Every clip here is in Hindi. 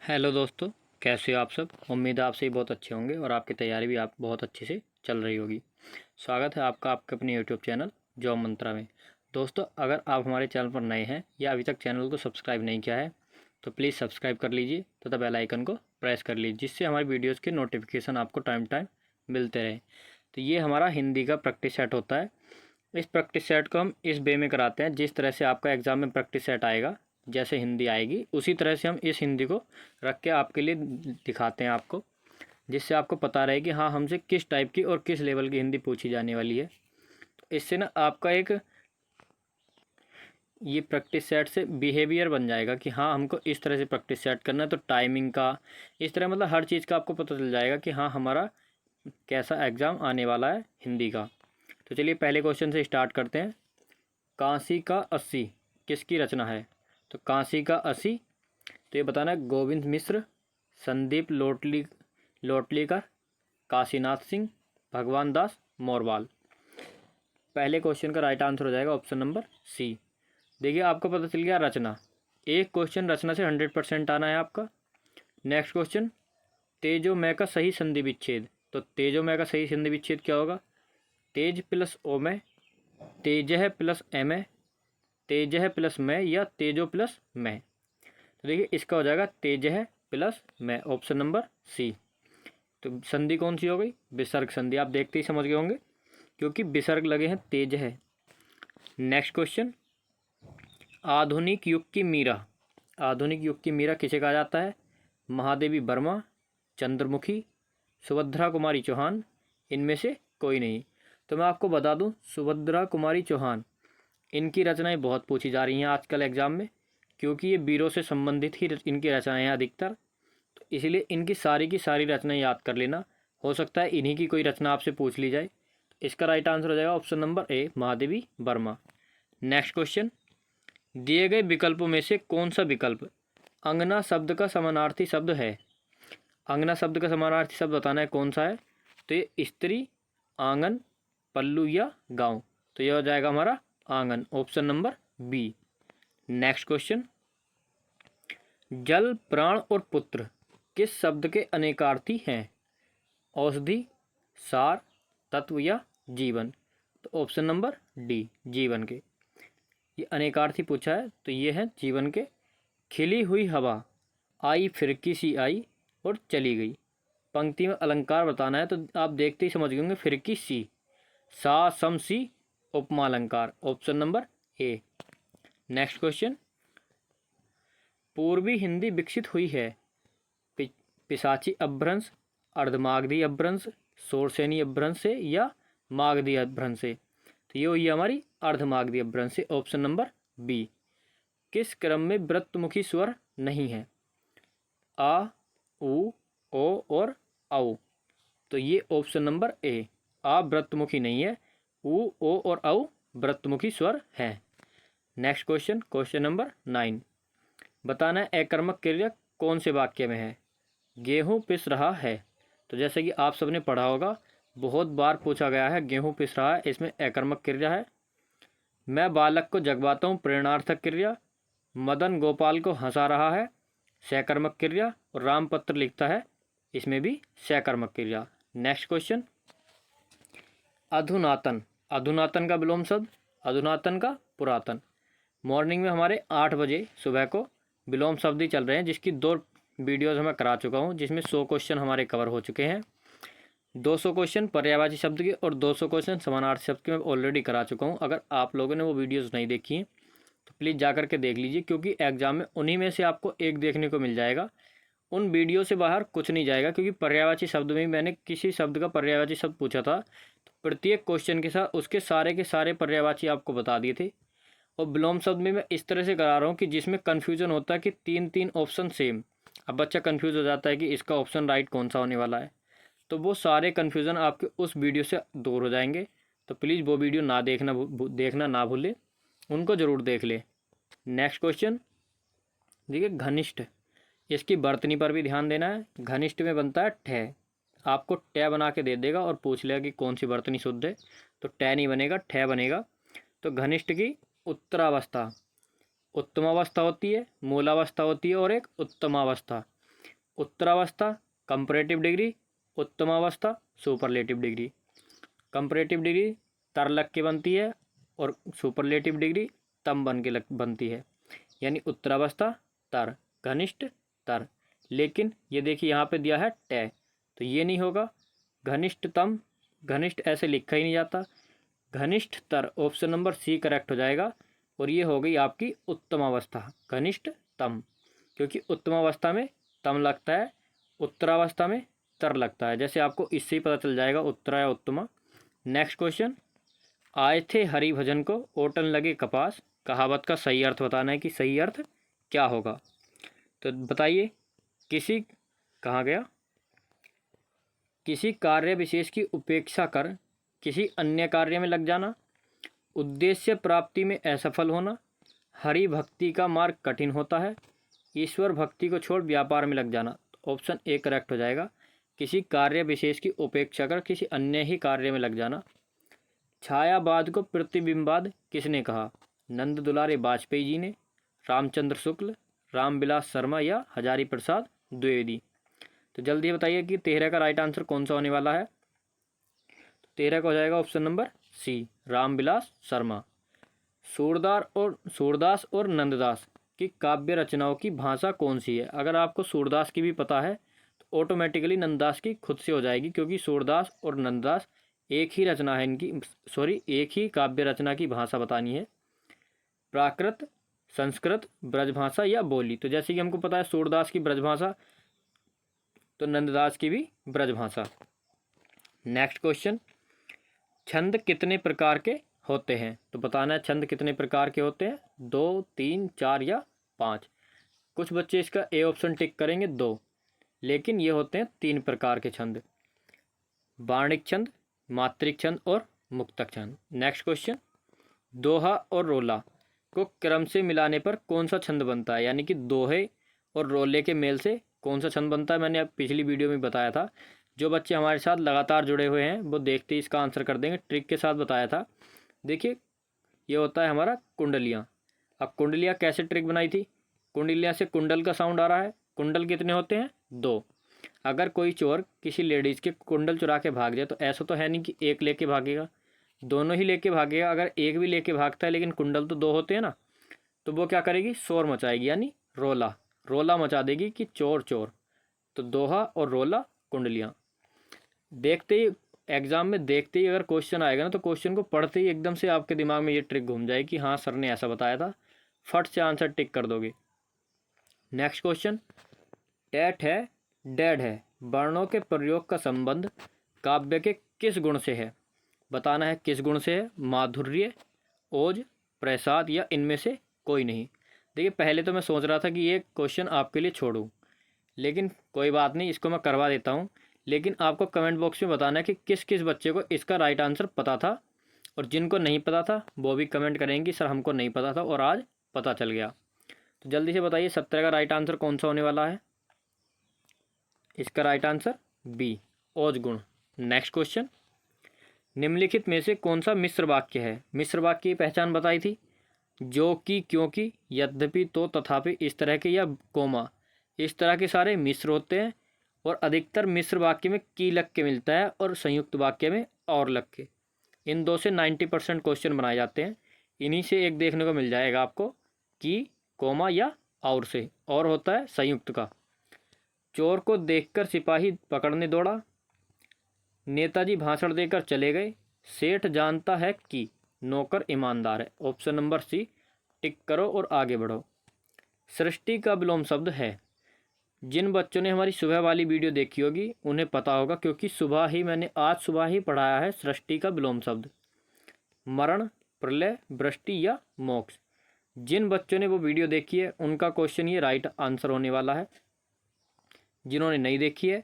हेलो दोस्तों, कैसे हो आप सब। उम्मीद है आप सभी बहुत अच्छे होंगे और आपकी तैयारी भी आप बहुत अच्छे से चल रही होगी। स्वागत है आपका आपके अपने यूट्यूब चैनल जॉब मंत्रा में। दोस्तों, अगर आप हमारे चैनल पर नए हैं या अभी तक चैनल को सब्सक्राइब नहीं किया है तो प्लीज़ सब्सक्राइब कर लीजिए तथा बेल आइकन को प्रेस कर लीजिए, जिससे हमारी वीडियोज़ के नोटिफिकेशन आपको टाइम टाइम मिलते रहे। तो ये हमारा हिंदी का प्रैक्टिस सेट होता है। इस प्रैक्टिस सेट को हम इस वे में कराते हैं जिस तरह से आपका एग्ज़ाम में प्रैक्टिस सेट आएगा, जैसे हिंदी आएगी उसी तरह से हम इस हिंदी को रख के आपके लिए दिखाते हैं आपको, जिससे आपको पता रहे कि हाँ, हमसे किस टाइप की और किस लेवल की हिंदी पूछी जाने वाली है। तो इससे ना आपका एक ये प्रैक्टिस सेट से बिहेवियर बन जाएगा कि हाँ, हमको इस तरह से प्रैक्टिस सेट करना है। तो टाइमिंग का इस तरह मतलब हर चीज़ का आपको पता चल जाएगा कि हाँ, हमारा कैसा एग्ज़ाम आने वाला है हिंदी का। तो चलिए पहले क्वेश्चन से स्टार्ट करते हैं। कांसी का 80 किसकी रचना है। तो कांसी का 80 तो ये बताना है गोविंद मिश्र, संदीप लोटलीकर, काशीनाथ सिंह, भगवान दास मोरवाल। पहले क्वेश्चन का राइट आंसर हो जाएगा ऑप्शन नंबर सी। देखिए, आपको पता चल गया रचना। एक क्वेश्चन रचना से 100% आना है आपका। नेक्स्ट क्वेश्चन, तेजोमय का सही संधि विच्छेद। तो तेजोमय का सही संधि विच्छेद क्या होगा। तेज प्लस ओमय, तेजह प्लस एमय, तेजह प्लस मैं या तेजो प्लस मैं। तो देखिए, इसका हो जाएगा तेजह प्लस मैं, ऑप्शन नंबर सी। तो संधि कौन सी हो गई, विसर्ग संधि। आप देखते ही समझ गए होंगे क्योंकि विसर्ग लगे हैं तेज है। नेक्स्ट क्वेश्चन, आधुनिक युग की मीरा। आधुनिक युग की मीरा किसे कहा जाता है। महादेवी वर्मा, चंद्रमुखी, सुभद्रा कुमारी चौहान, इनमें से कोई नहीं। तो मैं आपको बता दूं, सुभद्रा कुमारी चौहान, इनकी रचनाएं बहुत पूछी जा रही हैं आजकल एग्जाम में, क्योंकि ये वीरों से संबंधित ही इनकी रचनाएं हैं अधिकतर। तो इसलिए इनकी की सारी रचनाएं याद कर लेना। हो सकता है इन्हीं की कोई रचना आपसे पूछ ली जाए। इसका राइट आंसर हो जाएगा ऑप्शन नंबर ए, महादेवी वर्मा। नेक्स्ट क्वेश्चन, दिए गए विकल्पों में से कौन सा विकल्प अंगना शब्द का समानार्थी शब्द है। अंगना शब्द का समानार्थी शब्द बताना है कौन सा है। तो ये स्त्री, आंगन, पल्लू या गांव। तो यह हो जाएगा हमारा आंगन, option number B. Next question, जल, प्राण और पुत्र किस शब्द के अनेकार्थी हैं। औषधि, सार, तत्व या जीवन। तो ऑप्शन नंबर डी, जीवन के। ये अनेकार्थी पूछा है तो ये है जीवन के। खिली हुई हवा, आई फिरकी सी आई और चली गई। पंक्ति में अलंकार बताना है तो आप देखते ही समझ गए होंगे, फिरकी सी, सा सम सी, उपमा अलंकार, ऑप्शन नंबर ए। नेक्स्ट क्वेश्चन, पूर्वी हिंदी विकसित हुई है पिशाची अपभ्रंश, अर्धमागधी अपभ्रंश, शोरसेनी अपभ्रंश से या मागधी अपभ्रंश से। तो ये हुई हमारी अर्धमागधी अपभ्रंश से, ऑप्शन नंबर बी। किस क्रम में व्रतमुखी स्वर नहीं है। आ, उ, ओ और औ। तो ये ऑप्शन नंबर ए, आ व्रतमुखी नहीं है, उ, ओ और औ व्रतमुखी स्वर है। नेक्स्ट क्वेश्चन, क्वेश्चन नंबर 9, बताना है अकर्मक क्रिया कौन से वाक्य में है। गेहूं पिस रहा है। तो जैसे कि आप सबने पढ़ा होगा, बहुत बार पूछा गया है, गेहूं पिस रहा है, इसमें अकर्मक क्रिया है। मैं बालक को जगवाता हूँ, प्रेरणार्थक क्रिया। मदन गोपाल को हंसा रहा है, सकर्मक क्रिया। और रामपत्र लिखता है, इसमें भी सकर्मक क्रिया। Next question, अधुनातन। अधुनातन का विलोम शब्द, अधुनातन का पुरातन। मॉर्निंग में हमारे 8 बजे सुबह को विलोम शब्द ही चल रहे हैं, जिसकी 2 वीडियोज़ मैं करा चुका हूँ, जिसमें 100 क्वेश्चन हमारे कवर हो चुके हैं। 200 क्वेश्चन पर्यायवाची शब्द के और 200 क्वेश्चन समानार्थी शब्द के मैं ऑलरेडी करा चुका हूँ। अगर आप लोगों ने वो वीडियोज़ नहीं देखी हैं तो प्लीज़ जा कर के देख लीजिए, क्योंकि एग्जाम में उन्हीं में से आपको एक देखने को मिल जाएगा। उन वीडियो से बाहर कुछ नहीं जाएगा, क्योंकि पर्यायवाची शब्द में मैंने किसी शब्द का पर्यायवाची शब्द पूछा था तो प्रत्येक क्वेश्चन के साथ उसके सारे के सारे पर्यायवाची आपको बता दिए थे। और विलोम शब्द में मैं इस तरह से करा रहा हूँ कि जिसमें कन्फ्यूजन होता है कि 3 ऑप्शन सेम। अब बच्चा कन्फ्यूज हो जाता है कि इसका ऑप्शन राइट कौन सा होने वाला है। तो वो सारे कन्फ्यूज़न आपके उस वीडियो से दूर हो जाएंगे। तो प्लीज़ वो वीडियो ना देखना ना भूलें, उनको ज़रूर देख ले। नेक्स्ट क्वेश्चन, देखिए घनिष्ठ, इसकी वर्तनी पर भी ध्यान देना है। घनिष्ठ में बनता है ठे, आपको टै बना के दे देगा और पूछ लेगा कि कौन सी वर्तनी शुद्ध है, तो टै नहीं बनेगा, ठे बनेगा। तो घनिष्ठ की उत्तरावस्था, उत्तमावस्था होती है, मूलावस्था होती है और एक उत्तमावस्था। उत्तरावस्था, कंपैरेटिव डिग्री, उत्तमावस्था, सुपरलेटिव डिग्री। कंपैरेटिव डिग्री तर लग के बनती है और सुपरलेटिव डिग्री तम बन के बनती है, यानी उत्तरावस्था तर, घनिष्ठ तर। लेकिन ये देखिए यहाँ पे दिया है टे, तो ये नहीं होगा। घनिष्ठतम, घनिष्ठ ऐसे लिखा ही नहीं जाता। घनिष्ठ तर, ऑप्शन नंबर सी करेक्ट हो जाएगा। और ये हो गई आपकी उत्तमावस्था, घनिष्ठतम, क्योंकि उत्तमावस्था में तम लगता है, उत्तरावस्था में तर लगता है। जैसे आपको इससे ही पता चल जाएगा उत्तरा या उत्तमा। नेक्स्ट क्वेश्चन, आए थे हरि भजन को ओटन लगे कपास, कहावत का सही अर्थ बताना है कि सही अर्थ क्या होगा। तो बताइए, किसी, कहाँ गया, किसी कार्य विशेष की उपेक्षा कर किसी अन्य कार्य में लग जाना, उद्देश्य प्राप्ति में असफल होना, हरि भक्ति का मार्ग कठिन होता है, ईश्वर भक्ति को छोड़ व्यापार में लग जाना। ऑप्शन ए करेक्ट हो जाएगा। किसी कार्य विशेष की उपेक्षा कर किसी अन्य ही कार्य में लग जाना। छायावाद को प्रतिबिंबाद किसने कहा, नंद दुलारे वाजपेयी जी ने, रामचंद्र शुक्ल, रामविलास शर्मा या हजारी प्रसाद द्विवेदी। तो जल्दी बताइए कि 13 का राइट आंसर कौन सा होने वाला है। 13 का हो जाएगा option number C, Ramvilas Sharma. Surdas और नंददास की काव्य रचनाओं की भाषा कौन सी है। अगर आपको सूरदास की भी पता है तो ऑटोमेटिकली नंददास की खुद से हो जाएगी, क्योंकि सूरदास और नंददास एक ही रचना है इनकी, एक ही काव्य रचना की भाषा बतानी है। प्राकृत, संस्कृत, ब्रजभाषा या बोली। तो जैसे कि हमको पता है सूरदास की ब्रजभाषा, तो नंददास की भी ब्रजभाषा। नेक्स्ट क्वेश्चन, छंद कितने प्रकार के होते हैं। तो बताना है छंद कितने प्रकार के होते हैं, 2, 3, 4 या 5। कुछ बच्चे इसका ए ऑप्शन टिक करेंगे 2, लेकिन ये होते हैं 3 प्रकार के छंद, वार्णिक छंद, मात्रिक छंद और मुक्तक छंद। नेक्स्ट क्वेश्चन, दोहा और रोला को क्रम से मिलाने पर कौन सा छंद बनता है, यानी कि दोहे और रोले के मेल से कौन सा छंद बनता है। मैंने अब पिछली वीडियो में बताया था। जो बच्चे हमारे साथ लगातार जुड़े हुए हैं वो देखते ही इसका आंसर कर देंगे, ट्रिक के साथ बताया था। देखिए, ये होता है हमारा कुंडलियाँ। अब कुंडलियाँ कैसे ट्रिक बनाई थी, कुंडलियाँ से कुंडल का साउंड आ रहा है। कुंडल कितने होते हैं, 2। अगर कोई चोर किसी लेडीज़ के कुंडल चुरा के भाग जाए तो ऐसा तो है नहीं कि एक लेके भागेगा, दोनों ही लेके भागेगा। अगर एक भी लेके भागता है लेकिन कुंडल तो 2 होते हैं ना, तो वो क्या करेगी, शोर मचाएगी, यानी रोला, रोला मचा देगी कि चोर चोर। तो दोहा और रोला, कुंडलियाँ। देखते ही एग्जाम में देखते ही अगर क्वेश्चन आएगा ना, तो क्वेश्चन को पढ़ते ही एकदम से आपके दिमाग में ये ट्रिक घूम जाएगी कि हाँ सर ने ऐसा बताया था, फट से आंसर टिक कर दोगे। नेक्स्ट क्वेश्चन, टैट है, डेड है, वर्णों के प्रयोग का संबंध काव्य के किस गुण से है। बताना है किस गुण से है, माधुर्य, ओज, प्रसाद या इनमें से कोई नहीं। देखिए, पहले तो मैं सोच रहा था कि ये क्वेश्चन आपके लिए छोड़ूं, लेकिन कोई बात नहीं, इसको मैं करवा देता हूं। लेकिन आपको कमेंट बॉक्स में बताना है कि किस किस बच्चे को इसका राइट आंसर पता था, और जिनको नहीं पता था वो भी कमेंट करेंगे सर हमको नहीं पता था और आज पता चल गया। तो जल्दी से बताइए 17 का राइट आंसर कौन सा होने वाला है। इसका राइट आंसर बी, ओज गुण। नेक्स्ट क्वेश्चन, निम्नलिखित में से कौन सा मिश्र वाक्य है। मिश्र वाक्य की पहचान बताई थी, जो कि, क्योंकि, यद्यपि, तो, तथापि, इस तरह के या कोमा, इस तरह के सारे मिश्र होते हैं। और अधिकतर मिश्र वाक्य में की लग के मिलता है और संयुक्त वाक्य में और लग के। इन 2 से 90% क्वेश्चन बनाए जाते हैं। इन्हीं से एक देखने को मिल जाएगा आपको, की, कोमा या और से, और होता है संयुक्त का। चोर को देखकर सिपाही पकड़ने दौड़ा, नेताजी भाषण देकर चले गए, सेठ जानता है कि नौकर ईमानदार है। ऑप्शन नंबर सी टिक करो और आगे बढ़ो। सृष्टि का विलोम शब्द है। जिन बच्चों ने हमारी सुबह वाली वीडियो देखी होगी उन्हें पता होगा, क्योंकि मैंने आज सुबह ही पढ़ाया है सृष्टि का विलोम शब्द, मरण, प्रलय, वृष्टि या मोक्ष। जिन बच्चों ने वो वीडियो देखी है उनका क्वेश्चन ये राइट आंसर होने वाला है। जिन्होंने नहीं देखी है,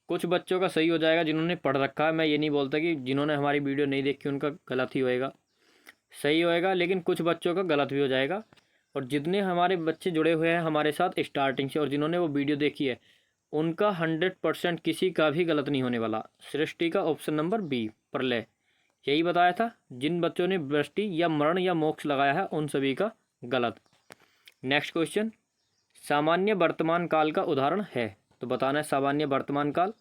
कुछ बच्चों का सही हो जाएगा, जिन्होंने पढ़ रखा है। मैं ये नहीं बोलता कि जिन्होंने हमारी वीडियो नहीं देखी उनका गलत ही होएगा, सही होएगा, लेकिन कुछ बच्चों का गलत भी हो जाएगा। और जितने हमारे बच्चे जुड़े हुए हैं हमारे साथ स्टार्टिंग से और जिन्होंने वो वीडियो देखी है उनका 100% किसी का भी गलत नहीं होने वाला। सृष्टि का ऑप्शन नंबर बी, प्रलय, यही बताया था। जिन बच्चों ने वृष्टि या मरण या मोक्ष लगाया है उन सभी का गलत। नेक्स्ट क्वेश्चन, सामान्य वर्तमान काल का उदाहरण है। तो बताना है सामान्य वर्तमान काल।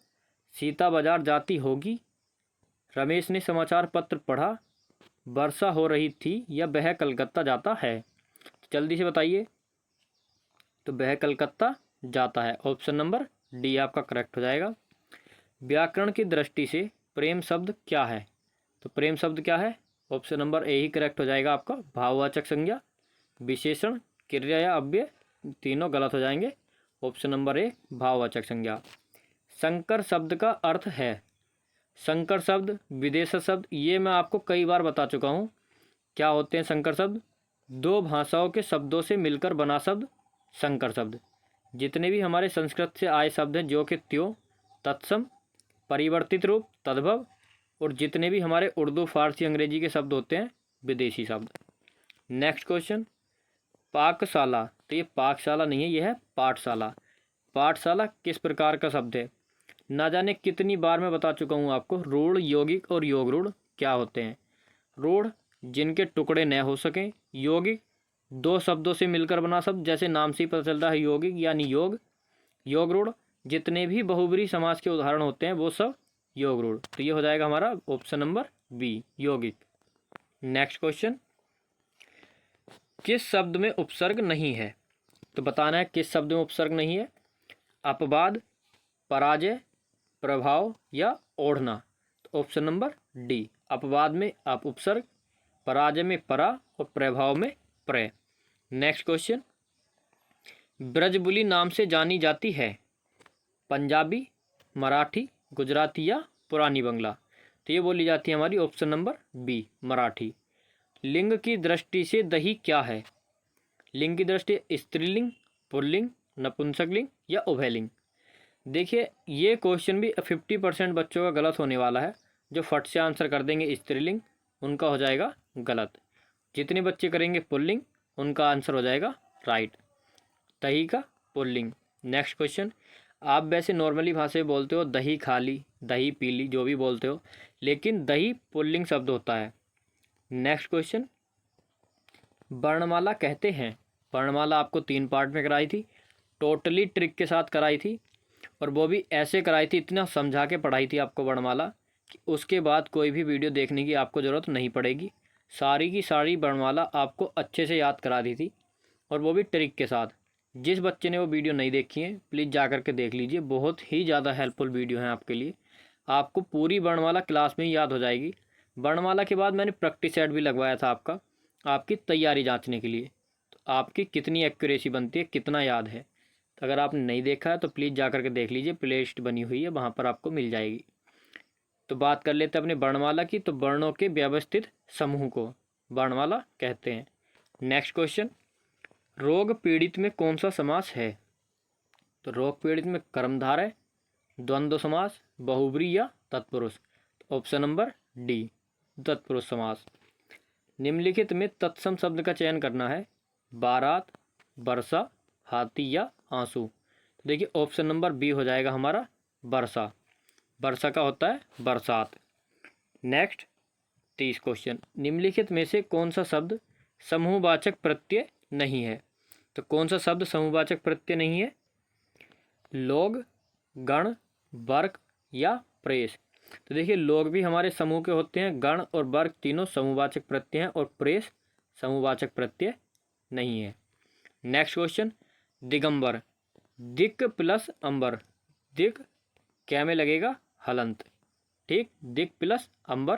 सीता बाजार जाती होगी, रमेश ने समाचार पत्र पढ़ा, वर्षा हो रही थी या वह कलकत्ता जाता है। तो जल्दी से बताइए। तो वह कलकत्ता जाता है। ऑप्शन नंबर डी आपका करेक्ट हो जाएगा। व्याकरण की दृष्टि से प्रेम शब्द क्या है। तो प्रेम शब्द क्या है, ऑप्शन नंबर ए ही करेक्ट हो जाएगा आपका। भाववाचक संज्ञा, विशेषण, क्रिया या अव्यय, तीनों गलत हो जाएंगे। ऑप्शन नंबर ए भाववाचक संज्ञा। संकर शब्द का अर्थ है। संकर शब्द, विदेशी शब्द, ये मैं आपको कई बार बता चुका हूँ। क्या होते हैं संकर शब्द? दो भाषाओं के शब्दों से मिलकर बना शब्द संकर शब्द। जितने भी हमारे संस्कृत से आए शब्द हैं, जो कि त्यों, तत्सम, परिवर्तित रूप, तद्भव, और जितने भी हमारे उर्दू, फारसी, अंग्रेजी के शब्द होते हैं, विदेशी शब्द। नेक्स्ट क्वेश्चन, पाकशाला। तो ये पाकशाला नहीं है, ये है पाठशाला। पाठशाला किस प्रकार का शब्द है? ना जाने कितनी बार मैं बता चुका हूँ आपको। रूढ़, यौगिक और योग रूढ़ क्या होते हैं? रूढ़ जिनके टुकड़े न हो सकें। यौगिक दो शब्दों से मिलकर बना शब्द, जैसे नाम से ही पता चलता है यौगिक यानी योग। योग रूढ़ जितने भी बहुब्रीहि समास के उदाहरण होते हैं वो सब योग रूढ़। तो ये हो जाएगा हमारा ऑप्शन नंबर बी, यौगिक। नेक्स्ट क्वेश्चन, किस शब्द में उपसर्ग नहीं है? तो बताना है किस शब्द में उपसर्ग नहीं है। अपवाद, पराजय, प्रभाव या ओढ़ना। तो ऑप्शन नंबर डी, अपवाद में आप उपसर्ग, पराजय में परा और प्रभाव में प्र। नेक्स्ट क्वेश्चन, ब्रजबुली नाम से जानी जाती है। पंजाबी, मराठी, गुजराती या पुरानी बंगला। तो ये बोली जाती है हमारी ऑप्शन नंबर बी, मराठी। लिंग की दृष्टि से दही क्या है? लिंग की दृष्टि स्त्रीलिंग, पुल्लिंग, नपुंसकलिंग या उभयलिंग। देखिए ये क्वेश्चन भी 50% बच्चों का गलत होने वाला है। जो फट से आंसर कर देंगे स्त्रीलिंग, उनका हो जाएगा गलत। जितने बच्चे करेंगे पुल्लिंग, उनका आंसर हो जाएगा राइट, दही का पुल्लिंग। नेक्स्ट क्वेश्चन, आप वैसे नॉर्मली भाषा में बोलते हो दही खा ली, दही पी ली, जो भी बोलते हो, लेकिन दही पुल्लिंग शब्द होता है। नेक्स्ट क्वेश्चन, वर्णमाला कहते हैं। वर्णमाला आपको 3 पार्ट में कराई थी, टोटली ट्रिक के साथ कराई थी, और वो भी ऐसे कराई थी, इतना समझा के पढ़ाई थी आपको वर्णमाला कि उसके बाद कोई भी वीडियो देखने की आपको ज़रूरत नहीं पड़ेगी। सारी की सारी वर्णमाला आपको अच्छे से याद करा दी थी, और वो भी ट्रिक के साथ। जिस बच्चे ने वो वीडियो नहीं देखी है प्लीज़ जा कर के देख लीजिए, बहुत ही ज़्यादा हेल्पफुल वीडियो है आपके लिए। आपको पूरी वर्णमाला क्लास में ही याद हो जाएगी। वर्णमाला के बाद मैंने प्रैक्टिस सेट भी लगवाया था आपका, आपकी तैयारी जांचने के लिए, तो आपकी कितनी एक्यूरेसी बनती है, कितना याद है। तो अगर आपने नहीं देखा है तो प्लीज़ जा कर के देख लीजिए, प्ले लिस्ट बनी हुई है, वहाँ पर आपको मिल जाएगी। तो बात कर लेते हैं अपने वर्णमाला की। तो वर्णों के व्यवस्थित समूह को वर्णमाला कहते हैं। नेक्स्ट क्वेश्चन, रोग पीड़ित में कौन सा समास है? तो रोग पीड़ित में कर्मधारय, द्वंद्व समास, बहुब्रीहि या तत्पुरुष। ऑप्शन नंबर डी, तत्पुरुष समास। निम्नलिखित में तत्सम शब्द का चयन करना है। बारात, वर्षा, हाथी या आंसू। देखिए ऑप्शन नंबर बी हो जाएगा हमारा वर्षा। वर्षा का होता है बरसात। नेक्स्ट 30 क्वेश्चन, निम्नलिखित में से कौन सा शब्द समूहवाचक प्रत्यय नहीं है? तो कौन सा शब्द समूहवाचक प्रत्यय नहीं है? लोग, गण, वर्ग या प्रेस। तो देखिए लोग भी हमारे समूह के होते हैं, गण और वर्ग तीनों समूहवाचक प्रत्यय हैं, और प्रेस समूहवाचक प्रत्यय नहीं है। नेक्स्ट क्वेश्चन, दिगंबर, दिक प्लस अंबर। दिक क्या में लगेगा? हलंत, ठीक, दिक प्लस अंबर।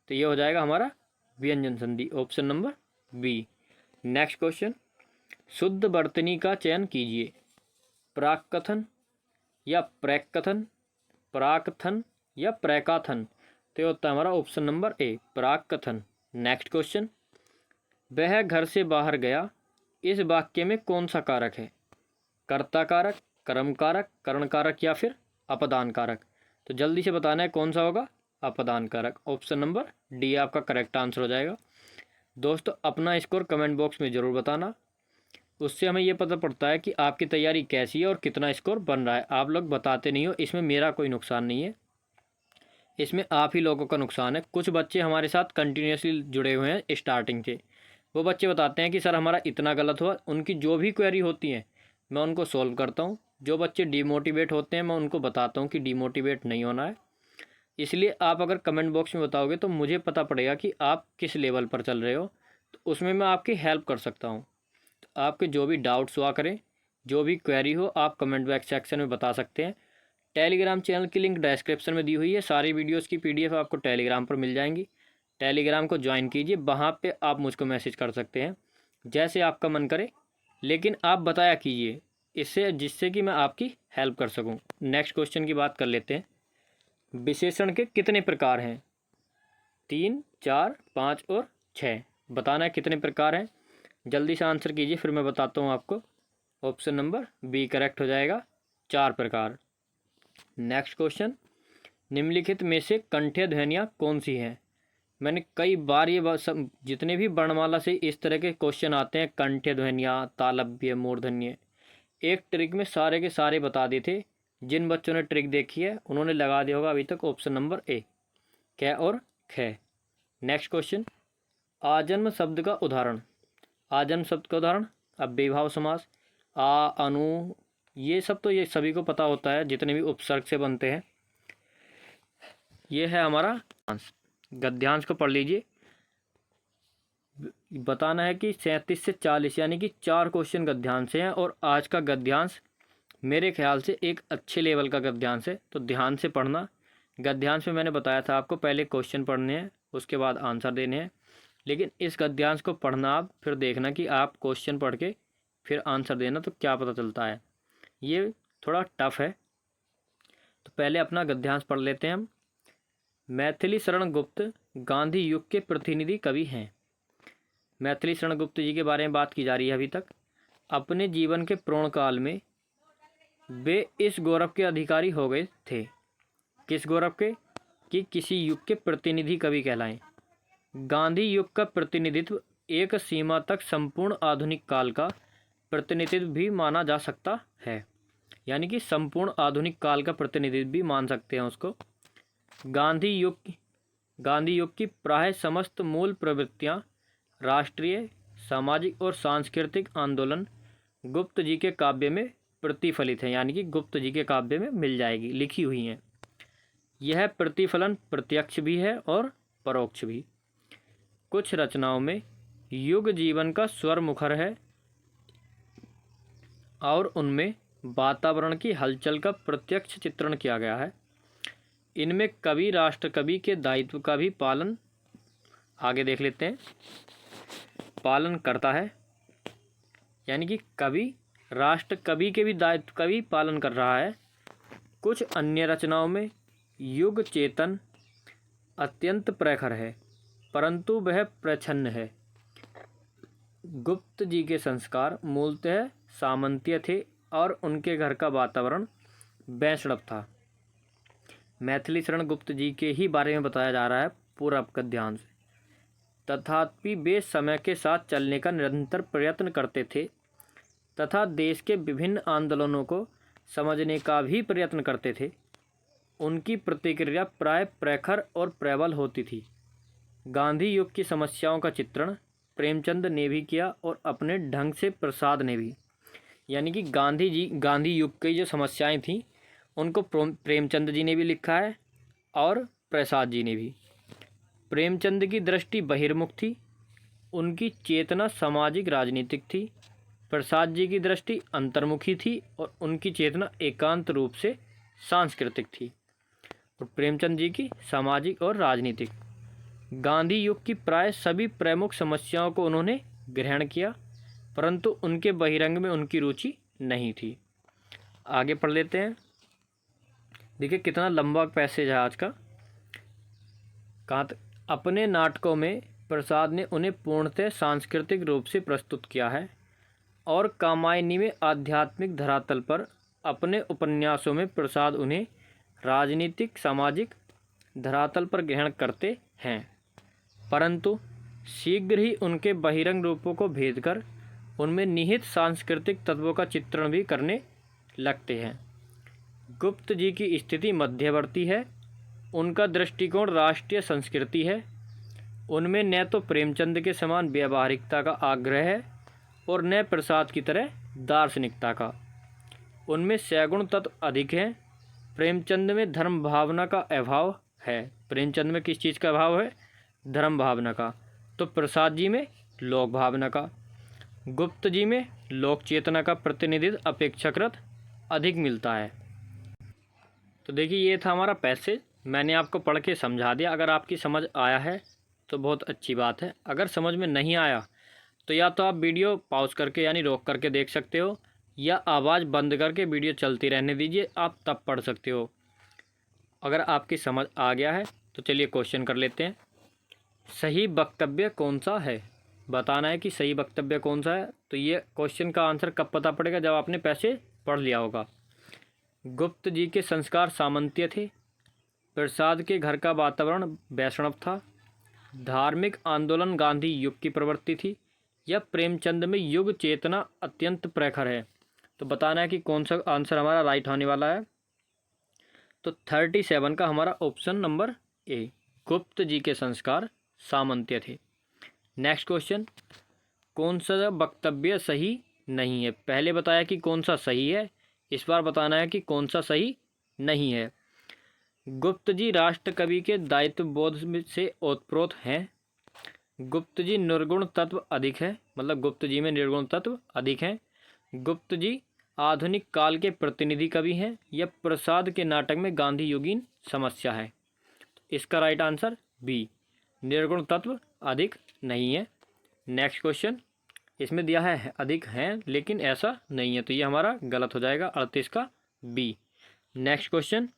तो ये हो जाएगा हमारा व्यंजन संधि, option number B. Next question, शुद्ध वर्तनी का चयन कीजिए। प्राक्कथन या प्रैक्कथन, प्राक्कथन या प्रैकाथन। तो ये होता है हमारा ऑप्शन नंबर ए, प्राक्कथन। नेक्स्ट क्वेश्चन, वह घर से बाहर गया, इस वाक्य में कौन सा कारक है? कर्ता कारक, कर्म कारक, करण कारक या फिर अपदान कारक। तो जल्दी से बताना है कौन सा होगा? अपदान कारक। ऑप्शन नंबर डी आपका करेक्ट आंसर हो जाएगा। दोस्तों अपना स्कोर कमेंट बॉक्स में ज़रूर बताना, उससे हमें ये पता पड़ता है कि आपकी तैयारी कैसी है और कितना स्कोर बन रहा है। आप लोग बताते नहीं हो, इसमें मेरा कोई नुकसान नहीं है, इसमें आप ही लोगों का नुकसान है। कुछ बच्चे हमारे साथ कंटिन्यूसली जुड़े हुए हैं स्टार्टिंग से, वो बच्चे बताते हैं कि सर हमारा इतना गलत हुआ। उनकी जो भी क्वेरी होती है मैं उनको सॉल्व करता हूँ, जो बच्चे डीमोटिवेट होते हैं मैं उनको बताता हूँ कि डीमोटिवेट नहीं होना है। इसलिए आप अगर कमेंट बॉक्स में बताओगे तो मुझे पता पड़ेगा कि आप किस लेवल पर चल रहे हो, तो उसमें मैं आपकी हेल्प कर सकता हूँ। तो आपके जो भी डाउट्स हुआ करें, जो भी क्वेरी हो, आप कमेंट बॉक्स सेक्शन में बता सकते हैं। टेलीग्राम चैनल की लिंक डिस्क्रिप्शन में दी हुई है। सारी वीडियोस की पीडीएफ आपको टेलीग्राम पर मिल जाएंगी। टेलीग्राम को ज्वाइन कीजिए, वहाँ पे आप मुझको मैसेज कर सकते हैं जैसे आपका मन करे, लेकिन आप बताया कीजिए इससे, जिससे कि मैं आपकी हेल्प कर सकूं। नेक्स्ट क्वेश्चन की बात कर लेते हैं। विशेषण के कितने प्रकार हैं? 3, 4, 5 और 6 बताना है कितने प्रकार हैं। जल्दी से आंसर कीजिए, फिर मैं बताता हूँ आपको। ऑप्शन नंबर बी करेक्ट हो जाएगा, 4 प्रकार। नेक्स्ट क्वेश्चन, निम्नलिखित में से कंठ्य ध्वनियाँ कौन सी हैं? मैंने कई बार ये सब जितने भी वर्णमाला से इस तरह के क्वेश्चन आते हैं, कंठ्य ध्वनियाँ, तालव्य, मूर्धन्य, एक ट्रिक में सारे के सारे बता दिए थे। जिन बच्चों ने ट्रिक देखी है उन्होंने लगा दिया होगा अभी तक ऑप्शन नंबर ए, क और ख। नेक्स्ट क्वेश्चन, आजन्म शब्द का उदाहरण। आजन्म शब्द का उदाहरण अव्ययीभाव समास, आ, अनु, ये सब तो ये सभी को पता होता है जितने भी उपसर्ग से बनते हैं। ये है हमारा गद्यांश को पढ़ लीजिए। बताना है कि 37 से 40 यानी कि 4 क्वेश्चन गद्यांश से हैं, और आज का गद्यांश मेरे ख्याल से एक अच्छे लेवल का गद्यांश है, तो ध्यान से पढ़ना। गद्यांश में मैंने बताया था आपको पहले क्वेश्चन पढ़ने हैं, उसके बाद आंसर देने हैं, लेकिन इस गद्यांश को पढ़ना आप, फिर देखना कि आप क्वेश्चन पढ़ के फिर आंसर देना, तो क्या पता चलता है। ये थोड़ा टफ है, तो पहले अपना गद्यांश पढ़ लेते हैं हम। मैथिली शरण गुप्त गांधी युग के प्रतिनिधि कवि हैं। मैथिली शरण गुप्त जी के बारे में बात की जा रही है अभी तक। अपने जीवन के पूर्ण काल में वे इस गौरव के अधिकारी हो गए थे। किस गौरव के? कि किसी युग के प्रतिनिधि कवि कहलाएं। गांधी युग का प्रतिनिधित्व एक सीमा तक संपूर्ण आधुनिक काल का प्रतिनिधित्व भी माना जा सकता है, यानी कि संपूर्ण आधुनिक काल का प्रतिनिधित्व भी मान सकते हैं उसको। गांधी युग की प्राय समस्त मूल प्रवृत्तियां, राष्ट्रीय, सामाजिक और सांस्कृतिक आंदोलन गुप्त जी के काव्य में प्रतिफलित है, यानी कि गुप्त जी के काव्य में मिल जाएगी, लिखी हुई हैं। यह प्रतिफलन प्रत्यक्ष भी है और परोक्ष भी। कुछ रचनाओं में युग जीवन का स्वर मुखर है और उनमें वातावरण की हलचल का प्रत्यक्ष चित्रण किया गया है। इनमें कवि राष्ट्र कवि के दायित्व का भी पालन, आगे देख लेते हैं, पालन करता है, यानी कि कवि राष्ट्र कवि के भी दायित्व का भी पालन कर रहा है। कुछ अन्य रचनाओं में युग चेतन अत्यंत प्रखर है, परंतु वह प्रच्छन्न है। गुप्त जी के संस्कार मूलतः सामंतीय थे और उनके घर का वातावरण वैष्णव था। मैथिली शरण गुप्त जी के ही बारे में बताया जा रहा है पूरा गद्यांश। तथापि वे समय के साथ चलने का निरंतर प्रयत्न करते थे तथा देश के विभिन्न आंदोलनों को समझने का भी प्रयत्न करते थे। उनकी प्रतिक्रिया प्राय प्रखर और प्रबल होती थी। गांधी युग की समस्याओं का चित्रण प्रेमचंद ने भी किया और अपने ढंग से प्रसाद ने भी, यानी कि गांधी युग की जो समस्याएं थीं उनको प्रेमचंद जी ने भी लिखा है और प्रसाद जी ने भी। प्रेमचंद की दृष्टि बहिर्मुख थी, उनकी चेतना सामाजिक राजनीतिक थी। प्रसाद जी की दृष्टि अंतर्मुखी थी और उनकी चेतना एकांत रूप से सांस्कृतिक थी। और प्रेमचंद जी की सामाजिक और राजनीतिक। गांधी युग की प्राय सभी प्रमुख समस्याओं को उन्होंने ग्रहण किया, परंतु उनके बहिरंग में उनकी रुचि नहीं थी। आगे पढ़ लेते हैं। देखिए कितना लंबा पैसेज है आज का। कहाँ तक? अपने नाटकों में प्रसाद ने उन्हें पूर्णतः सांस्कृतिक रूप से प्रस्तुत किया है और कामायनी में आध्यात्मिक धरातल पर अपने उपन्यासों में प्रसाद उन्हें राजनीतिक सामाजिक धरातल पर ग्रहण करते हैं, परंतु शीघ्र ही उनके बहिरंग रूपों को भेद कर उनमें निहित सांस्कृतिक तत्वों का चित्रण भी करने लगते हैं। गुप्त जी की स्थिति मध्यवर्ती है। उनका दृष्टिकोण राष्ट्रीय संस्कृति है। उनमें न तो प्रेमचंद के समान व्यावहारिकता का आग्रह है और न प्रसाद की तरह दार्शनिकता का। उनमें सैगुण तत्व अधिक हैं। प्रेमचंद में धर्म भावना का अभाव है। प्रेमचंद में किस चीज़ का अभाव है? धर्म भावना का। तो प्रसाद जी में लोक भावना का। गुप्त जी में लोक चेतना का प्रतिनिधित्व अपेक्षाकृत अधिक मिलता है। तो देखिए ये था हमारा पैसेज, मैंने आपको पढ़ के समझा दिया। अगर आपकी समझ आया है तो बहुत अच्छी बात है। अगर समझ में नहीं आया तो या तो आप वीडियो पॉज करके यानी रोक करके देख सकते हो, या आवाज़ बंद करके वीडियो चलती रहने दीजिए, आप तब पढ़ सकते हो। अगर आपकी समझ आ गया है तो चलिए क्वेश्चन कर लेते हैं। सही वक्तव्य कौन सा है? बताना है कि सही वक्तव्य कौन सा है। तो ये क्वेश्चन का आंसर कब पता पड़ेगा? जब आपने पैसे पढ़ लिया होगा। गुप्त जी के संस्कार सामंतीय थे। प्रसाद के घर का वातावरण वैष्णव था। धार्मिक आंदोलन गांधी युग की प्रवृत्ति थी। या प्रेमचंद में युग चेतना अत्यंत प्रखर है। तो बताना है कि कौन सा आंसर हमारा राइट होने वाला है। तो 37 का हमारा ऑप्शन नंबर ए, गुप्त जी के संस्कार सामंतीय थे। नेक्स्ट क्वेश्चन, कौन सा वक्तव्य सही नहीं है? पहले बताया कि कौन सा सही है, इस बार बताना है कि कौन सा सही नहीं है। गुप्त जी राष्ट्र कवि के दायित्व बोध से ओतप्रोत हैं। गुप्त जी निर्गुण तत्व अधिक है, मतलब गुप्त जी में निर्गुण तत्व अधिक हैं। गुप्त जी आधुनिक काल के प्रतिनिधि कवि हैं। या प्रसाद के नाटक में गांधी युगीन समस्या है। इसका राइट आंसर बी, निर्गुण तत्व अधिक नहीं है। नेक्स्ट क्वेश्चन, इसमें दिया है अधिक हैं लेकिन ऐसा नहीं है, तो ये हमारा गलत हो जाएगा, 38 का बी। नेक्स्ट क्वेश्चन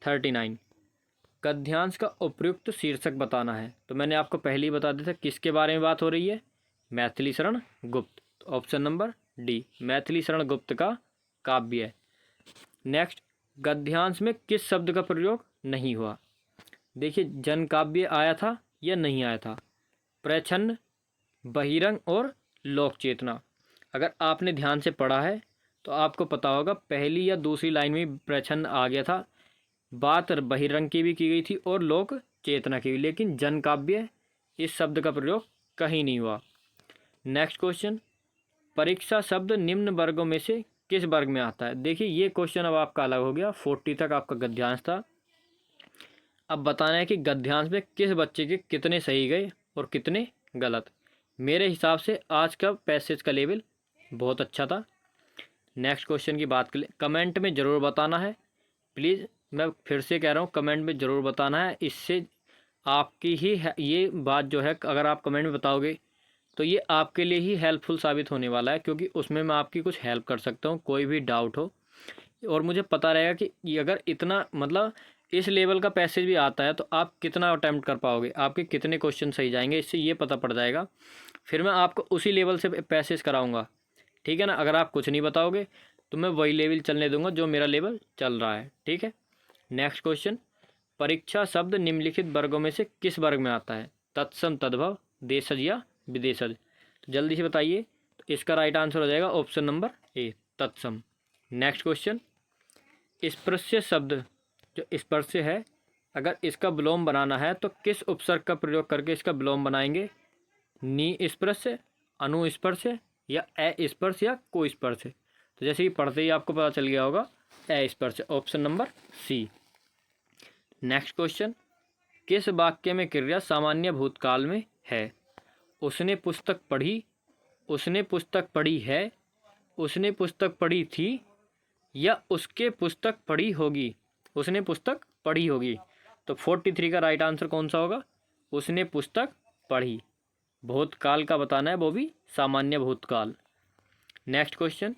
39, गद्यांश का उपयुक्त शीर्षक बताना है। तो मैंने आपको पहले ही बता दिया था किसके बारे में बात हो रही है, मैथिली शरण गुप्त। तो option number D, Maithili Sharan Gupt का काव्य है। नेक्स्ट, गद्यांश में किस शब्द का प्रयोग नहीं हुआ? देखिए जन काव्य आया था या नहीं आया था? प्रच्छन्न, बहिरंग और लोक चेतना। अगर आपने ध्यान से पढ़ा है तो आपको पता होगा पहली या दूसरी लाइन में प्रच्छन्न आ गया था, बात बहिरंग की भी की गई थी और लोक चेतना की भी, लेकिन जन काव्य इस शब्द का प्रयोग कहीं नहीं हुआ। नेक्स्ट क्वेश्चन, परीक्षा शब्द निम्न वर्गों में से किस वर्ग में आता है? देखिए ये क्वेश्चन अब आपका अलग हो गया। 40 तक आपका गद्यांश था। अब बताना है कि गद्यांश में किस बच्चे के कितने सही गए और कितने गलत। मेरे हिसाब से आज का पैसेज का लेवल बहुत अच्छा था। नेक्स्ट क्वेश्चन की बात करें, कमेंट में ज़रूर बताना है प्लीज़, मैं फिर से कह रहा हूँ कमेंट में ज़रूर बताना है। इससे आपकी ही ये बात जो है, अगर आप कमेंट में बताओगे तो ये आपके लिए ही हेल्पफुल साबित होने वाला है, क्योंकि उसमें मैं आपकी कुछ हेल्प कर सकता हूँ, कोई भी डाउट हो। और मुझे पता रहेगा कि ये अगर इतना मतलब इस लेवल का पैसेज भी आता है तो आप कितना अटैम्प्ट कर पाओगे, आपके कितने क्वेश्चन सही जाएंगे, इससे ये पता पड़ जाएगा। फिर मैं आपको उसी लेवल से पैसेज कराऊंगा, ठीक है ना। अगर आप कुछ नहीं बताओगे तो मैं वही लेवल चलने दूंगा जो मेरा लेवल चल रहा है, ठीक है। नेक्स्ट क्वेश्चन, परीक्षा शब्द निम्नलिखित वर्गों में से किस वर्ग में आता है? तत्सम, तद्भव, देशज या विदेशज। तो जल्दी से बताइए। तो इसका राइट आंसर हो जाएगा ऑप्शन नंबर ए, तत्सम। नेक्स्ट क्वेश्चन, स्पर्श शब्द जो स्पर्श है, अगर इसका विलोम बनाना है तो किस उपसर्ग का प्रयोग करके इसका विलोम बनाएंगे? निस्पर्श, अनुस्पर्श या अस्पर्श या कोस्पर्श। तो जैसे कि पढ़ते ही आपको पता चल गया होगा अस्पर्श, option number C. Next question, किस वाक्य में क्रिया सामान्य भूतकाल में है? उसने पुस्तक पढ़ी, उसने पुस्तक पढ़ी है, उसने पुस्तक पढ़ी थी या उसके पुस्तक पढ़ी होगी? उसने पुस्तक पढ़ी होगी। तो 43 का राइट आंसर कौन सा होगा? उसने पुस्तक पढ़ी। भूतकाल का बताना है, वो भी सामान्य भूतकाल। नेक्स्ट क्वेश्चन,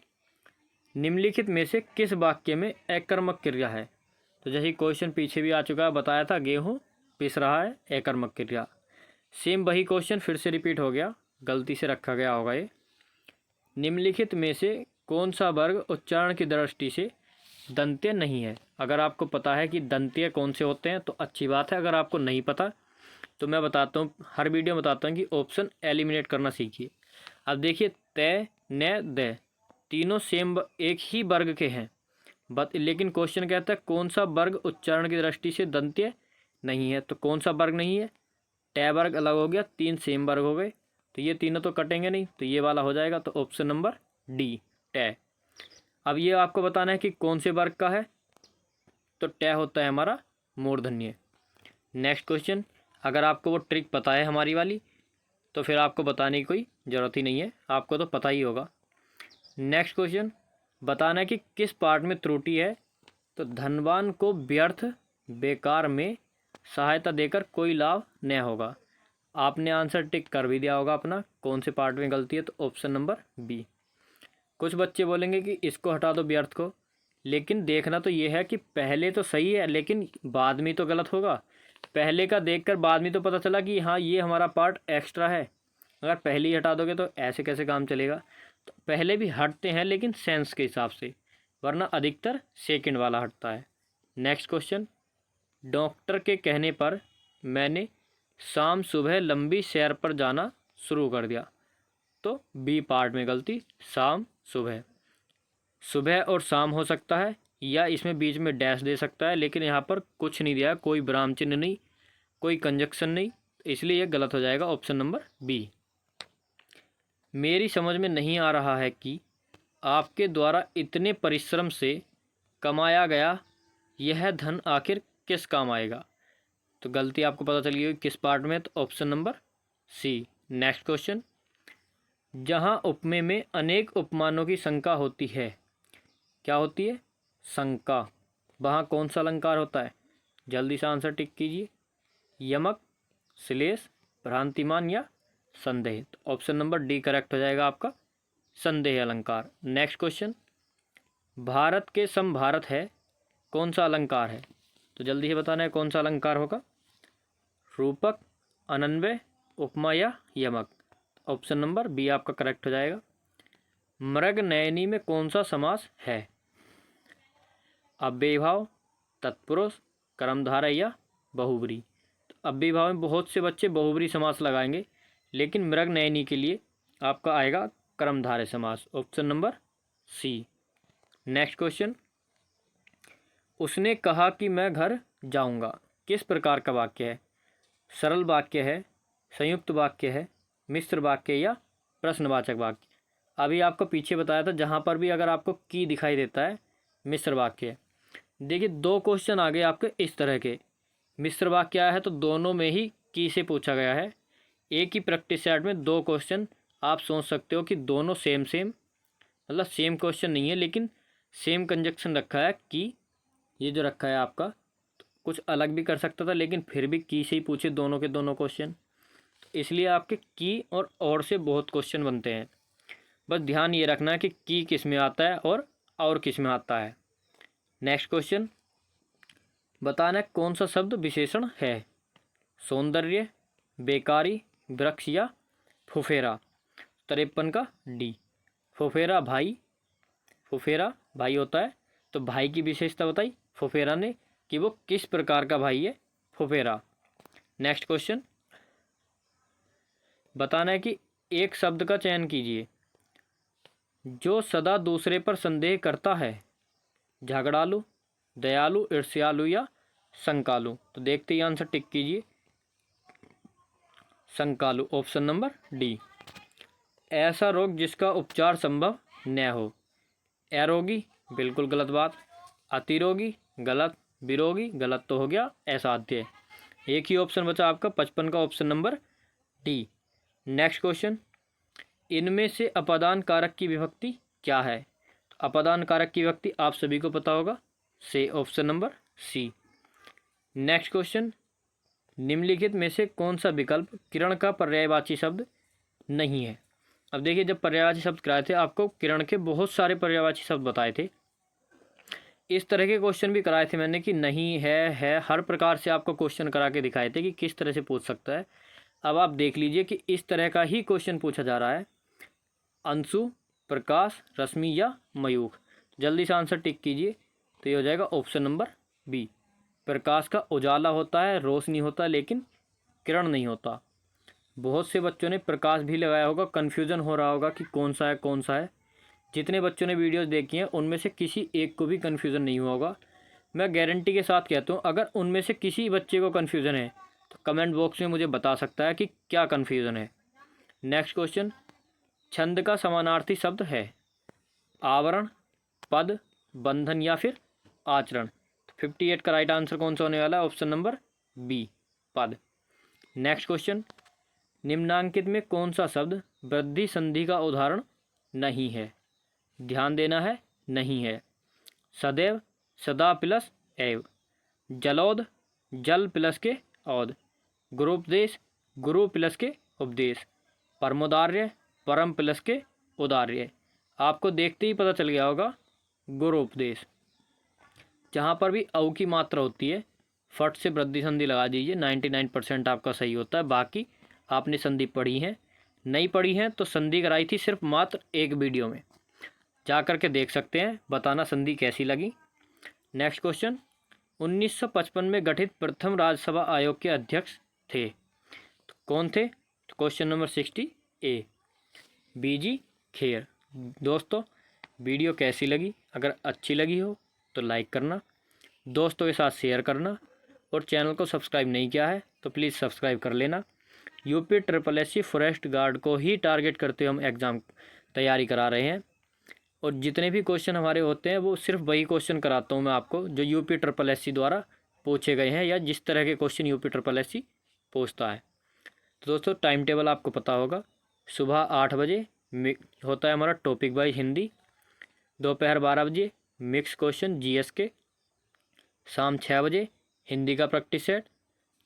निम्नलिखित में से किस वाक्य में अकर्मक क्रिया है? तो जैसे क्वेश्चन पीछे भी आ चुका है, बताया था गेहूँ पिस रहा है, अकर्मक क्रिया। सेम वही क्वेश्चन फिर से रिपीट हो गया, गलती से रखा गया होगा ये। निम्नलिखित में से कौन सा वर्ग उच्चारण की दृष्टि से दंत्य नहीं है? अगर आपको पता है कि दंत्य कौन से होते हैं तो अच्छी बात है, अगर आपको नहीं पता तो मैं बताता हूँ, हर वीडियो में बताता हूँ कि ऑप्शन एलिमिनेट करना सीखिए। अब देखिए तय, न, द, तीनों सेम एक ही वर्ग के हैं, लेकिन क्वेश्चन कहता है कौन सा वर्ग उच्चारण की दृष्टि से दंत्य नहीं है। तो कौन सा वर्ग नहीं है? ट वर्ग अलग हो गया, तीन सेम वर्ग हो गए, तो ये तीनों तो कटेंगे नहीं, तो ये वाला हो जाएगा। तो ऑप्शन नंबर डी, ट। अब ये आपको बताना है कि कौन से वर्ग का है, तो ट होता है हमारा मूर्धन्य। नेक्स्ट क्वेश्चन, अगर आपको वो ट्रिक पता है हमारी वाली तो फिर आपको बताने की कोई ज़रूरत ही नहीं है, आपको तो पता ही होगा। नेक्स्ट क्वेश्चन, बताना है कि किस पार्ट में त्रुटि है, तो धनवान को व्यर्थ बेकार में सहायता देकर कोई लाभ न होगा। आपने आंसर टिक कर भी दिया होगा अपना, कौन से पार्ट में गलती है, तो ऑप्शन नंबर बी। कुछ बच्चे बोलेंगे कि इसको हटा दो व्यर्थ को, लेकिन देखना तो ये है कि पहले तो सही है लेकिन बाद में तो गलत होगा। पहले का देखकर बाद में तो पता चला कि हाँ ये हमारा पार्ट एक्स्ट्रा है, अगर पहले ही हटा दोगे तो ऐसे कैसे काम चलेगा। तो पहले भी हटते हैं लेकिन सेंस के हिसाब से, वरना अधिकतर सेकंड वाला हटता है। नेक्स्ट क्वेश्चन, डॉक्टर के कहने पर मैंने शाम सुबह लंबी सैर पर जाना शुरू कर दिया, तो बी पार्ट में गलती, शाम सुबह। सुबह और शाम हो सकता है या इसमें बीच में डैश दे सकता है, लेकिन यहाँ पर कुछ नहीं दिया, कोई विराम चिन्ह नहीं, कोई कंजक्शन नहीं, इसलिए यह गलत हो जाएगा, ऑप्शन नंबर बी। मेरी समझ में नहीं आ रहा है कि आपके द्वारा इतने परिश्रम से कमाया गया यह धन आखिर किस काम आएगा, तो गलती आपको पता चली होगी किस पार्ट में, तो option number C. Next question, जहाँ उपमेय में अनेक उपमानों की शंका होती है, क्या होती है, शंका, वहाँ कौन सा अलंकार होता है, जल्दी से आंसर टिक कीजिए, यमक, श्लेष, भ्रांतिमान या संदेह, तो ऑप्शन नंबर डी करेक्ट हो जाएगा आपका, संदेह अलंकार। नेक्स्ट क्वेश्चन, भारत के सम भारत है कौन सा अलंकार है, तो जल्दी से बताना है कौन सा अलंकार होगा, रूपक, अनन्वय, उपमा या यमक, ऑप्शन नंबर बी आपका करेक्ट हो जाएगा। मृग नयनी में कौन सा समास है, अव्ययीभाव, तत्पुरुष, कर्मधारय या बहुब्री, तो अव्ययीभाव में बहुत से बच्चे बहुब्री समास लगाएंगे, लेकिन मृग नयनी के लिए आपका आएगा कर्मधारय समास, option number C. Next question, उसने कहा कि मैं घर जाऊंगा, किस प्रकार का वाक्य है, सरल वाक्य है, संयुक्त वाक्य है, मिश्र वाक्य या प्रश्नवाचक वाक्य। अभी आपको पीछे बताया था जहाँ पर भी अगर आपको की दिखाई देता है मिश्र वाक्य है। देखिए दो क्वेश्चन आ गए आपके इस तरह के, मिश्र वाक्य आया है तो दोनों में ही की से पूछा गया है। एक ही प्रैक्टिस सेट में दो क्वेश्चन, आप सोच सकते हो कि दोनों सेम मतलब सेम क्वेश्चन नहीं है, लेकिन सेम कंजक्शन रखा है की, ये जो रखा है आपका, तो कुछ अलग भी कर सकता था, लेकिन फिर भी की से ही पूछे दोनों के दोनों क्वेश्चन, इसलिए आपके की और से बहुत क्वेश्चन बनते हैं। बस ध्यान ये रखना है कि की किस में आता है और किस में आता है। नेक्स्ट क्वेश्चन, बताना है कौन सा शब्द विशेषण है, सौंदर्य, बेकारी, वृक्ष या फुफेरा, 53 का डी, फुफेरा भाई, फुफेरा भाई होता है, तो भाई की विशेषता बताई फुफेरा ने कि वो किस प्रकार का भाई है, फुफेरा। नेक्स्ट क्वेश्चन, बताना है कि एक शब्द का चयन कीजिए जो सदा दूसरे पर संदेह करता है, झगड़ालू, दयालु, ईर्ष्यालु या शंकालु, तो देखते ही आंसर टिक कीजिए, शंकालु, ऑप्शन नंबर डी। ऐसा रोग जिसका उपचार संभव न हो, अरोगी, बिल्कुल गलत बात, अतिरोगी गलत, विरोगी गलत, तो हो गया असाध्य। एक ही ऑप्शन बचा आपका 55 का, option number D. Next question, इनमें से अपादान कारक की विभक्ति क्या है, तो अपादान कारक की विभक्ति आप सभी को पता होगा, से option number C. Next question, निम्नलिखित में से कौन सा विकल्प किरण का पर्यायवाची शब्द नहीं है। अब देखिए जब पर्यायवाची शब्द कराए थे आपको किरण के बहुत सारे पर्यायवाची शब्द बताए थे, इस तरह के क्वेश्चन भी कराए थे मैंने कि नहीं है, हर प्रकार से आपको क्वेश्चन करा के दिखाए थे कि किस तरह से पूछ सकता है। अब आप देख लीजिए कि इस तरह का ही क्वेश्चन पूछा जा रहा है, अंशु, प्रकाश, रश्मि या मयूख, जल्दी से आंसर टिक कीजिए, तो ये हो जाएगा ऑप्शन नंबर बी। प्रकाश का उजाला होता है, रोशनी होता है, लेकिन किरण नहीं होता। बहुत से बच्चों ने प्रकाश भी लगाया होगा, कन्फ्यूज़न हो रहा होगा कि कौन सा है कौन सा है। जितने बच्चों ने वीडियोस देखी हैं उनमें से किसी एक को भी कन्फ्यूज़न नहीं हुआ होगा। मैं गारंटी के साथ कहता हूँ अगर उनमें से किसी बच्चे को कन्फ्यूज़न है तो कमेंट बॉक्स में मुझे बता सकता है कि क्या कन्फ्यूज़न है। नेक्स्ट क्वेश्चन, छंद का समानार्थी शब्द है आवरण, पद, बंधन या फिर आचरण। 58 का राइट आंसर कौन सा होने वाला है? ऑप्शन नंबर बी, पद। नेक्स्ट क्वेश्चन, निम्नांकित में कौन सा शब्द वृद्धि संधि का उदाहरण नहीं है? ध्यान देना है, नहीं है। सदैव, सदा प्लस एव। जलोद, जल प्लस के औद। गुरुपदेश, गुरु प्लस के उपदेश। परमोदार्य, परम प्लस के उदार्य। आपको देखते ही पता चल गया होगा, गुरुपदेश। जहाँ पर भी औ की मात्रा होती है फट से वृद्धि संधि लगा दीजिए, 99% आपका सही होता है। बाकी आपने संधि पढ़ी है, नहीं पढ़ी है तो संधि कराई थी सिर्फ मात्र एक वीडियो में, जा कर के देख सकते हैं, बताना संधि कैसी लगी। नेक्स्ट क्वेश्चन, 1955 में गठित प्रथम राज्यसभा आयोग के अध्यक्ष थे, तो कौन थे? तो क्वेश्चन नंबर 60A, बीजी खेर। दोस्तों वीडियो कैसी लगी? अगर अच्छी लगी हो तो लाइक करना, दोस्तों के साथ शेयर करना, और चैनल को सब्सक्राइब नहीं किया है तो प्लीज़ सब्सक्राइब कर लेना। यूपी SSC फॉरेस्ट गार्ड को ही टारगेट करते हुए हम एग्ज़ाम तैयारी करा रहे हैं, और जितने भी क्वेश्चन हमारे होते हैं वो सिर्फ वही क्वेश्चन कराता हूँ मैं आपको जो यूपी SSC द्वारा पूछे गए हैं, या जिस तरह के क्वेश्चन यूपी SSC पूछता है। तो दोस्तों टाइम टेबल आपको पता होगा, सुबह 8 बजे होता है हमारा टॉपिक वाइज हिंदी, दोपहर 12 बजे मिक्स क्वेश्चन GS के, शाम 6 बजे हिंदी का प्रैक्टिस सेट,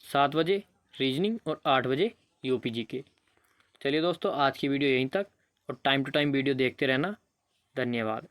7 बजे रीजनिंग और 8 बजे UPG के। चलिए दोस्तों आज की वीडियो यहीं तक, और टाइम टू टाइम वीडियो देखते रहना। धन्यवाद।